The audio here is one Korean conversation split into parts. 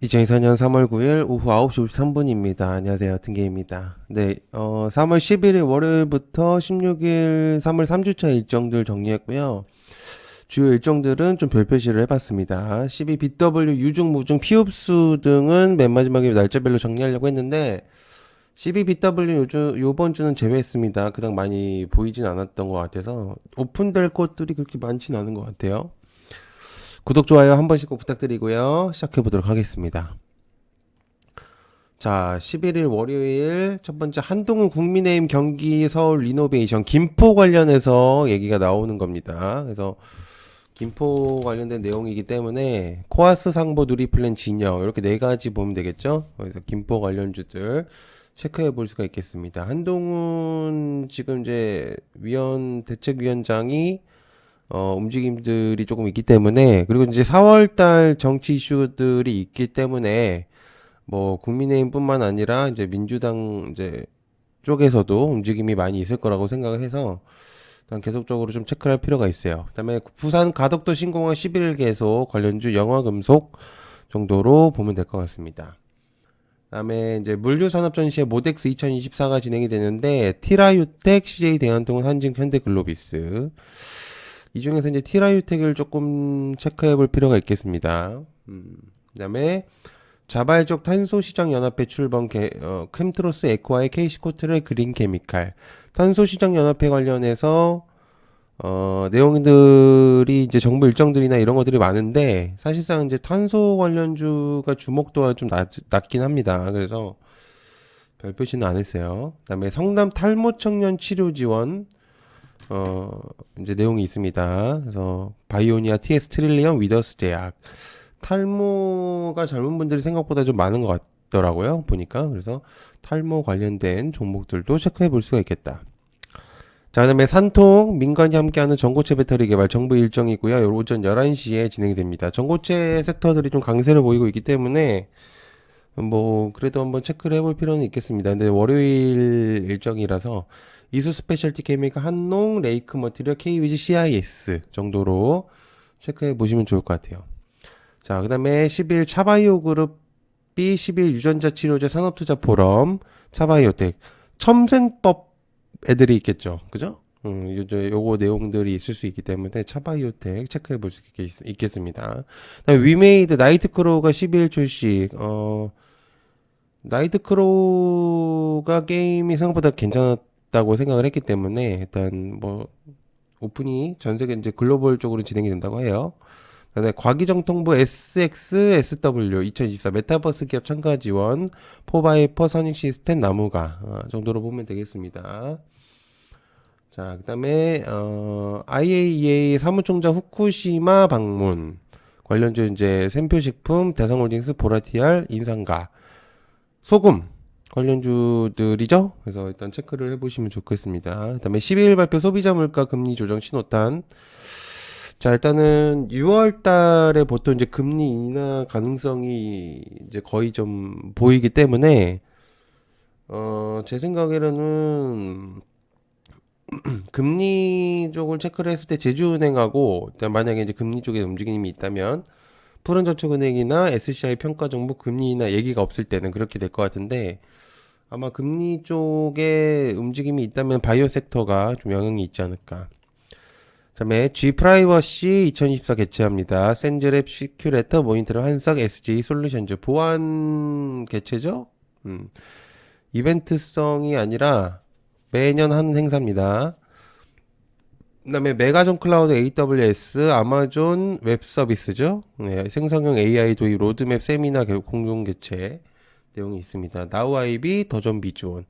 2024년 3월 9일 오후 9시 53분입니다. 안녕하세요. 튼게입니다. 네, 3월 11일 월요일부터 16일 3월 3주차 일정들 정리했고요. 주요 일정들은 좀 별표시를 해봤습니다. 12BW 유중, 무중, 피흡수 등은 맨 마지막에 날짜별로 정리하려고 했는데 12BW 요번 주는 제외했습니다. 그닥 많이 보이진 않았던 것 같아서 오픈될 것들이 그렇게 많진 않은 것 같아요. 구독, 좋아요 한 번씩 꼭 부탁드리고요. 시작해보도록 하겠습니다. 자, 11일 월요일 첫 번째 한동훈 국민의힘 경기 서울 리노베이션 김포 관련해서 얘기가 나오는 겁니다. 그래서 김포 관련된 내용이기 때문에 코아스 상보 누리 플랜 진영 이렇게 네 가지 보면 되겠죠. 그래서 김포 관련주들 체크해 볼 수가 있겠습니다. 한동훈 지금 이제 대책위원장이 움직임들이 조금 있기 때문에, 그리고 이제 4월달 정치 이슈들이 있기 때문에, 뭐, 국민의힘뿐만 아니라, 이제 민주당, 이제, 쪽에서도 움직임이 많이 있을 거라고 생각을 해서, 일단 계속적으로 좀 체크를 할 필요가 있어요. 그 다음에 부산 가덕도 신공항 11일 계속 관련주 영화금속 정도로 보면 될 것 같습니다. 그 다음에 이제 물류산업전시회 모덱스 2024가 진행이 되는데, 티라유텍, CJ 대한통운, 한진, 현대글로비스, 이 중에서 이제 티라유텍을 조금 체크해 볼 필요가 있겠습니다. 그다음에 자발적 탄소시장 연합회 출범 캠트로스 에코와의 케이시코트의 그린케미칼 탄소시장 연합회 관련해서 내용들이 이제 정부 일정들이나 이런 것들이 많은데 사실상 이제 탄소 관련주가 주목도가 좀 낮긴 합니다. 그래서 별표시는 안 했어요. 그다음에 성남 탈모 청년 치료 지원 이제 내용이 있습니다. 그래서 바이오니아 TS 트릴리언 위더스 제약 탈모가 젊은 분들이 생각보다 좀 많은 것 같더라고요. 보니까 그래서 탈모 관련된 종목들도 체크해 볼 수가 있겠다. 자, 그다음에 산통 민간이 함께하는 전고체 배터리 개발 정부 일정이고요. 오전 11시에 진행이 됩니다. 전고체 섹터들이 좀 강세를 보이고 있기 때문에 뭐 그래도 한번 체크를 해볼 필요는 있겠습니다. 근데 월요일 일정이라서 이수 스페셜티 케미칼 한농 레이크 머티리얼 KWG CIS 정도로 체크해 보시면 좋을 것 같아요. 자, 그 다음에 10일 차바이오 그룹이 10일 유전자 치료제 산업투자 포럼 차바이오텍 첨생법 애들이 있겠죠. 그죠? 요거 내용들이 있을 수 있기 때문에 차바이오텍 체크해 볼 수 있겠습니다. 그다음에 위메이드 나이트크로우가 10일 출시. 나이트크로우가 게임이 생각보다 괜찮았다고 생각을 했기 때문에 일단 뭐 오픈이 전 세계 이제 글로벌 쪽으로 진행이 된다고 해요. 그다음에 과기정통부 SX SW 2024 메타버스 기업 참가 지원 포바이퍼 선익 시스템 나무가 정도로 보면 되겠습니다. 자, 그다음에 IAEA 사무총장 후쿠시마 방문 관련주 이제 샘표식품 대성홀딩스 보라티알 인상가 소금 관련주들이죠. 그래서 일단 체크를 해보시면 좋겠습니다. 그 다음에 12일 발표 소비자 물가 금리 조정 신호탄. 자, 일단은 6월 달에 보통 이제 금리 인하 가능성이 이제 거의 좀 보이기 때문에, 제 생각에는 금리 쪽을 체크를 했을 때 제주은행하고, 일단 만약에 이제 금리 쪽에 움직임이 있다면, 푸른저축은행이나 SCI 평가정보 금리 인하 얘기가 없을 때는 그렇게 될 것 같은데, 아마 금리 쪽에 움직임이 있다면 바이오 섹터가 좀 영향이 있지 않을까. 그다음에 G 프라이버시 2024 개최합니다. 센즈랩 시큐레터 모니터링 한석 SJ 솔루션즈 보안 개최죠? 이벤트성이 아니라 매년 하는 행사입니다. 그다음에 메가존 클라우드 AWS 아마존 웹 서비스죠. 네, 생성형 AI 도입 로드맵 세미나 공동 개최 내용이 있습니다. 나우 아이비 더존 비주온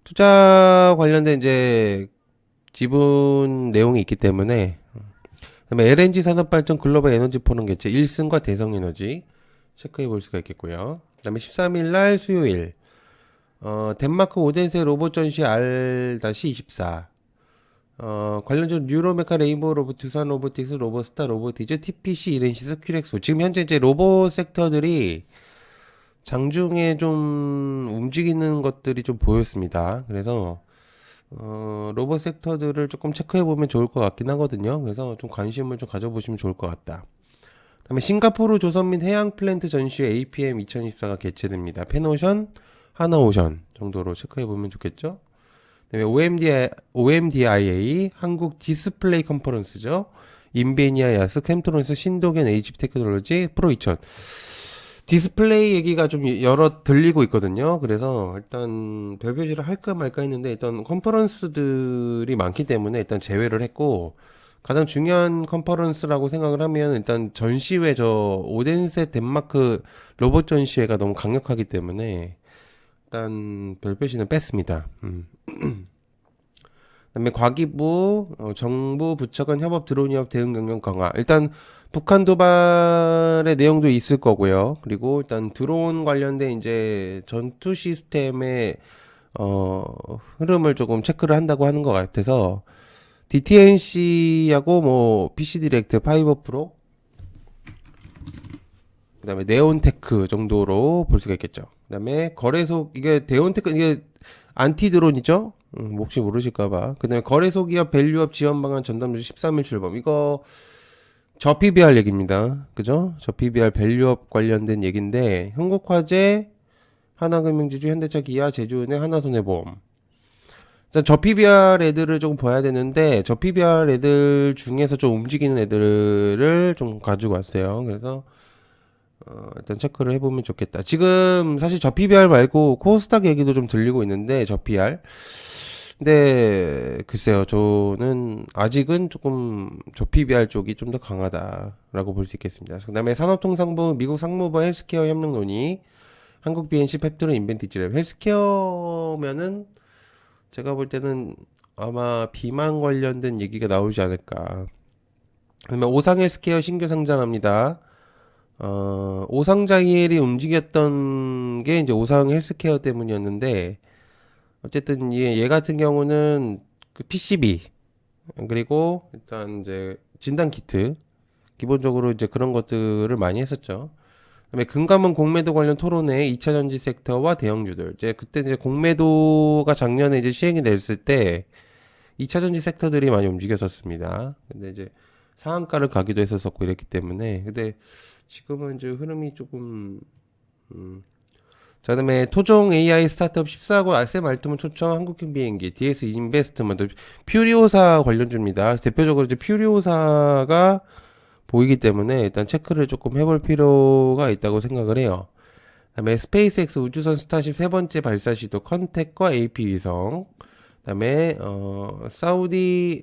투자 관련된 이제 지분 내용이 있기 때문에 그다음에 LNG 산업발전 글로벌 에너지 포럼 개최 1승과 대성에너지 체크해 볼 수가 있겠고요. 그다음에 13일 날 수요일 덴마크 오덴세 로봇 전시 R-24 관련주 뉴로메카 레인보우 로봇 두산 로보틱스 로보스타 로보티즈 TPC 이렌시스 큐렉소 지금 현재 이제 로봇 섹터들이 장중에 좀 움직이는 것들이 좀 보였습니다. 그래서 로봇 섹터들을 조금 체크해 보면 좋을 것 같긴 하거든요. 그래서 좀 관심을 좀 가져보시면 좋을 것 같다. 그다음에 싱가포르 조선 및 해양 플랜트 전시회 APM 2024가 개최됩니다. 펜오션, 하나오션 정도로 체크해 보면 좋겠죠. 그다음에 OMDIA 한국 디스플레이 컨퍼런스죠. 인베니아 야스 캠트론스 신도겐 HP 테크놀로지 프로 2000 디스플레이 얘기가 좀 여러 들리고 있거든요. 그래서 일단 별표시를 할까 말까 했는데 일단 컨퍼런스들이 많기 때문에 일단 제외를 했고, 가장 중요한 컨퍼런스라고 생각을 하면 일단 전시회, 저 오덴세 덴마크 로봇 전시회가 너무 강력하기 때문에 일단 별표시는 뺐습니다. 그다음에 과기부, 정부 부처 간 협업 드론 위협 대응 경영 강화. 일단 북한 도발의 내용도 있을 거고요. 그리고 일단 드론 관련된 이제 전투 시스템의 흐름을 조금 체크를 한다고 하는 것 같아서 DTNC하고 뭐 PC 디렉트 5 프로, 그다음에 네온테크 정도로 볼 수가 있겠죠. 그다음에 거래소, 이게 네온테크 이게 안티 드론이죠. 혹시 모르실까봐. 그다음에 거래소 기업 밸류업 지원 방안 전담주 13일 출범. 이거 저 PBR 얘기입니다. 그죠? 저 PBR 밸류업 관련된 얘기인데, 한국화재, 하나금융지주, 현대차, 기아, 제주은행, 하나손해보험. 일단 저 PBR 애들을 좀 봐야 되는데, 저 PBR 애들 중에서 좀 움직이는 애들을 좀 가지고 왔어요. 그래서 일단 체크를 해보면 좋겠다. 지금 사실 저 PBR 말고 코스닥 얘기도 좀 들리고 있는데, 저 PR. 근데 글쎄요, 저는 아직은 조금 저 PBR 쪽이 좀 더 강하다라고 볼 수 있겠습니다. 그다음에 산업통상부, 미국 상무부 헬스케어 협력 논의, 한국 BNC 펩트론 인벤티지랩. 헬스케어면은 제가 볼 때는 아마 비만 관련된 얘기가 나오지 않을까. 그다음에 오상 헬스케어 신규 상장합니다. 오상자이엘이 움직였던 게 이제 오상 헬스케어 때문이었는데, 어쨌든 얘 같은 경우는 그 PCB, 그리고 일단 이제 진단 키트, 기본적으로 이제 그런 것들을 많이 했었죠. 그다음에 금감원 공매도 관련 토론회 2차 전지 섹터와 대형주들. 이제 그때 이제 공매도가 작년에 이제 시행이 됐을 때 2차 전지 섹터들이 많이 움직였었습니다. 근데 이제 상한가를 가기도 했었고 이랬기 때문에. 근데 지금은 이제 흐름이 조금 자, 그다음에 토종 AI 스타트업 14고 아셈 알트문 초청 한국행 비행기 DS 인베스트먼트 퓨리오사 관련주입니다. 대표적으로 이제 퓨리오사가 보이기 때문에 일단 체크를 조금 해볼 필요가 있다고 생각을 해요. 그다음에 스페이스X 우주선 스타쉽 세 번째 발사 시도 컨택과 AP 위성. 그다음에 사우디,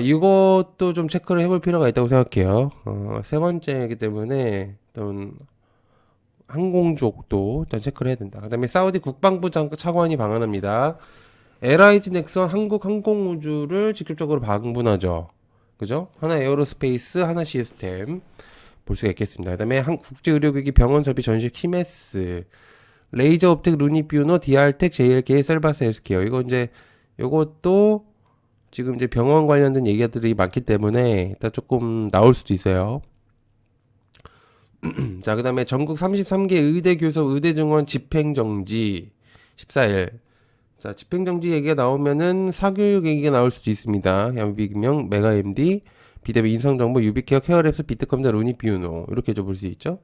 이것도 좀 체크를 해볼 필요가 있다고 생각해요. 세 번째이기 때문에 일단 항공 쪽도 일단 체크를 해야 된다. 그 다음에 사우디 국방부 차관이 방한합니다. LIG 넥선 한국 항공우주를 직접적으로 방문하죠. 그죠? 하나 에어로스페이스, 하나 시스템 볼 수가 있겠습니다. 그 다음에 국제의료기기 병원 설비 전시 키메스, 레이저 옵틱 루니뷰노, DR텍, JLK, 셀바스 헬스케어. 이거 이제 요것도 지금 이제 병원 관련된 얘기들이 많기 때문에 일단 조금 나올 수도 있어요. 자, 그 다음에 전국 33개 의대 교섭 의대 증원 집행정지 14일. 자, 집행정지 얘기가 나오면은 사교육 얘기가 나올 수도 있습니다. 양비경, 메가MD, 비대비 인성정보, 유비케어, 케어랩스, 비트컴퓨터, 루니비우노. 이렇게 볼 수 있죠.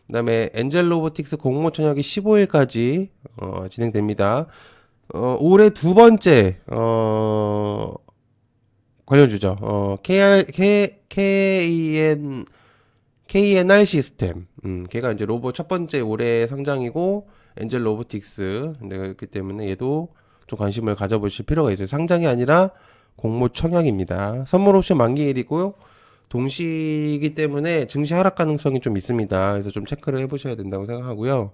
그 다음에 엔젤 로보틱스 공모 청약이 15일까지 진행됩니다. 올해 두 번째 관련주죠. KNR 시스템. 걔가 이제 로봇 첫 번째 올해 상장이고, 엔젤 로보틱스. 근데 그렇기 때문에 얘도 좀 관심을 가져보실 필요가 있어요. 상장이 아니라 공모 청약입니다. 선물 옵션 만기일이고요. 동시이기 때문에 증시 하락 가능성이 좀 있습니다. 그래서 좀 체크를 해보셔야 된다고 생각하고요.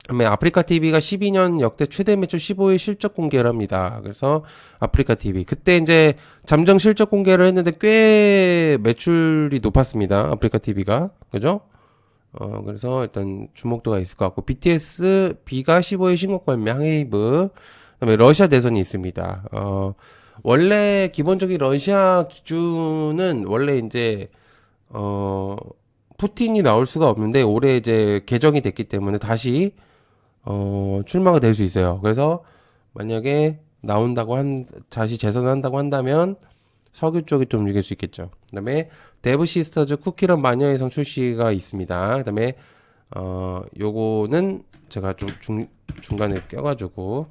그다음에 아프리카 TV가 12년 역대 최대 매출 15일 실적 공개를 합니다. 그래서 아프리카 TV 그때 이제 잠정 실적 공개를 했는데 꽤 매출이 높았습니다. 아프리카 TV가 그죠? 그래서 일단 주목도가 있을 것 같고 BTS B가 15일 신곡 발매 항웨이브. 그다음에 러시아 대선이 있습니다. 원래 기본적인 러시아 기준은 원래 이제 푸틴이 나올 수가 없는데 올해 이제 개정이 됐기 때문에 다시 출마가 될 수 있어요. 그래서 만약에 나온다고 다시 재선을 한다고 한다면 석유 쪽이 좀 움직일 수 있겠죠. 그다음에 데브시스터즈 쿠키런 마녀의 성 출시가 있습니다. 그다음에 요거는 제가 좀 중간에 껴가지고,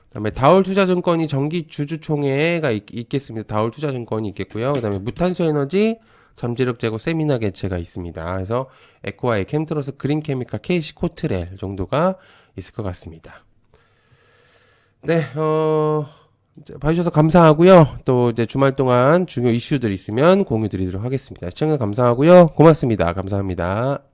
그다음에 다올 투자증권이 정기 주주총회가 있겠습니다. 다올 투자증권이 있겠고요. 그다음에 무탄소 에너지 잠재력 제거 세미나 개최가 있습니다. 그래서 에코아이, 캠트로스, 그린케미칼, KC 코트렐 정도가 있을 것 같습니다. 네, 이제 봐주셔서 감사하고요. 또 이제 주말 동안 중요 이슈들 있으면 공유 드리도록 하겠습니다. 시청해 감사하고요. 고맙습니다. 감사합니다.